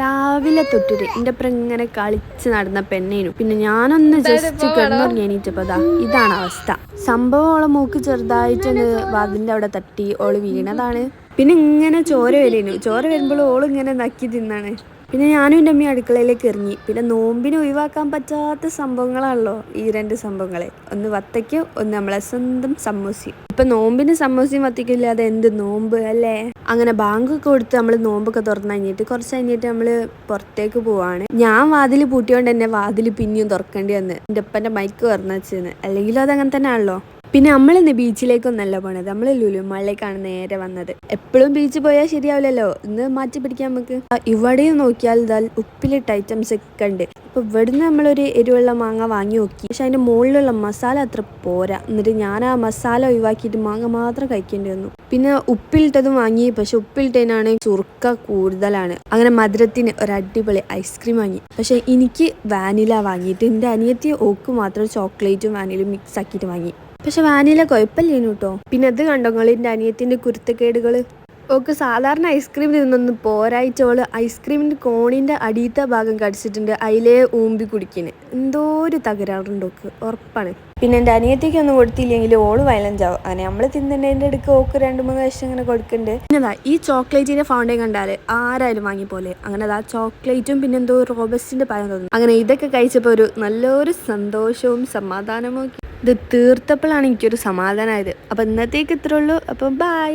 രാവിലെ തൊട്ടിട്ട് എൻ്റെ അപ്പുറം ഇങ്ങനെ കളിച്ച് നടന്ന പെണ്ണേനു. പിന്നെ ഞാനൊന്ന് ജസ്റ്റ് കിടന്നുറങ്ങി എണീറ്റപ്പോ ഇതാണ് അവസ്ഥ. സംഭവം ഓളെ മൂക്ക് ചെറുതായിട്ടൊന്ന് വാതിലിൻ്റെ അവിടെ തട്ടി ഓള് വീണതാണ്. പിന്നെ ഇങ്ങനെ ചോര വരേനു. ചോര വരുമ്പോൾ ഓള് ഇങ്ങനെ നക്കി തിന്നാണ്. പിന്നെ ഞാനും എൻ്റെ അമ്മയും അടുക്കളയിലേക്ക് ഇറങ്ങി. പിന്നെ നോമ്പിന് ഒഴിവാക്കാൻ പറ്റാത്ത സംഭവങ്ങളാണല്ലോ ഈ രണ്ട് സംഭവങ്ങളെ. ഒന്ന് വത്തയ്ക്കും ഒന്ന് നമ്മളെ സ്വന്തം സമൂസയും. ഇപ്പൊ നോമ്പിന് സമൂസയും വത്തയ്ക്കും ഇല്ലാതെ എന്ത് നോമ്പ് അല്ലേ? അങ്ങനെ ബാങ്കൊക്കെ കൊടുത്ത് നമ്മൾ നോമ്പൊക്കെ തുറന്നു കഴിഞ്ഞിട്ട് കുറച്ച് കഴിഞ്ഞിട്ട് നമ്മള് പുറത്തേക്ക് പോവാണ്. ഞാൻ വാതിൽ പൂട്ടിയോണ്ട് തന്നെ വാതിൽ പിന്നെയും തുറക്കേണ്ടി വന്ന് എൻ്റെ അപ്പൻ്റെ മൈക്ക് പറഞ്ഞു വെച്ചെന്ന്. അല്ലെങ്കിലും അതങ്ങനെ തന്നെ ആണല്ലോ. പിന്നെ നമ്മളിന്ന് ബീച്ചിലേക്കൊന്നല്ല പോണത്, നമ്മൾ ലുലു മാളിലേക്കാണ് നേരെ വന്നത്. എപ്പോഴും ബീച്ചിൽ പോയാൽ ശരിയാവില്ലല്ലോ, ഇന്ന് മാറ്റി പിടിക്കാൻ നമുക്ക്. ഇവിടെയും നോക്കിയാൽ ഇതാൽ ഉപ്പിലിട്ട ഐറ്റംസ് ഒക്കെ ഉണ്ട്. അപ്പോൾ ഇവിടുന്ന് നമ്മളൊരു എരിവുള്ള മാങ്ങ വാങ്ങി നോക്കി. പക്ഷെ അതിൻ്റെ മുകളിലുള്ള മസാല അത്ര പോരാ. എന്നിട്ട് ഞാൻ ആ മസാല ഒഴിവാക്കിയിട്ട് മാങ്ങ മാത്രം കഴിക്കേണ്ടി വന്നു. പിന്നെ ഉപ്പിലിട്ടതും വാങ്ങി. പക്ഷെ ഉപ്പിലിട്ടതിനാണ് ചുറുക്ക കൂടുതലാണ്. അങ്ങനെ മധുരത്തിന് ഒരു അടിപൊളി ഐസ്ക്രീം വാങ്ങി. പക്ഷെ എനിക്ക് വാനില വാങ്ങിയിട്ട് എൻ്റെ അനിയത്തി ഓക്ക് മാത്രം ചോക്ലേറ്റും വാനിലയും മിക്സ് ആക്കിയിട്ട് വാങ്ങി. പക്ഷെ വാനില കുഴപ്പമില്ലേനു കേട്ടോ. പിന്നെ അത് കണ്ടോങ്ങള് എൻ്റെ അനിയത്തിൻ്റെ കുരുത്തക്കേടുകൾ. ഓക്ക് സാധാരണ ഐസ്ക്രീം തിന്നൊന്നും പോരായിട്ടോള് ഐസ്ക്രീമിൻ്റെ കോണിൻ്റെ അടിയത്തെ ഭാഗം കടിച്ചിട്ടുണ്ട്. അതിലേ ഊമ്പി കുടിക്കുന്നു. എന്തോ ഒരു തകരാറുണ്ട് ഓക്ക്, ഉറപ്പാണ്. പിന്നെ എൻ്റെ അനിയത്തിക്ക് ഒന്നും കൊടുത്തില്ലെങ്കിൽ ഓള് വയലൻസ് ആവും. അങ്ങനെ നമ്മൾ തിന്നതിൻ്റെ അടുക്ക് ഓക്ക് 2-3 വർഷം ഇങ്ങനെ കൊടുക്കുന്നുണ്ട്. പിന്നെ ഈ ചോക്ലേറ്റിൻ്റെ ഫൗണ്ടൻ കണ്ടാൽ ആരായാലും വാങ്ങിപ്പോലെ. അങ്ങനെ അതാ ചോക്ലേറ്റും പിന്നെ എന്തോ റോബസ്റ്റിൻ്റെ പഴം തോന്നുന്നു. അങ്ങനെ ഇതൊക്കെ കഴിച്ചപ്പോൾ ഒരു നല്ലൊരു സന്തോഷവും സമാധാനവും. ഇത് തീർത്തപ്പോഴാണ് എനിക്കൊരു സമാധാനമായത്. അപ്പം ഇന്നത്തേക്ക് ഇത്രേ ഉള്ളൂ. അപ്പം ബൈ.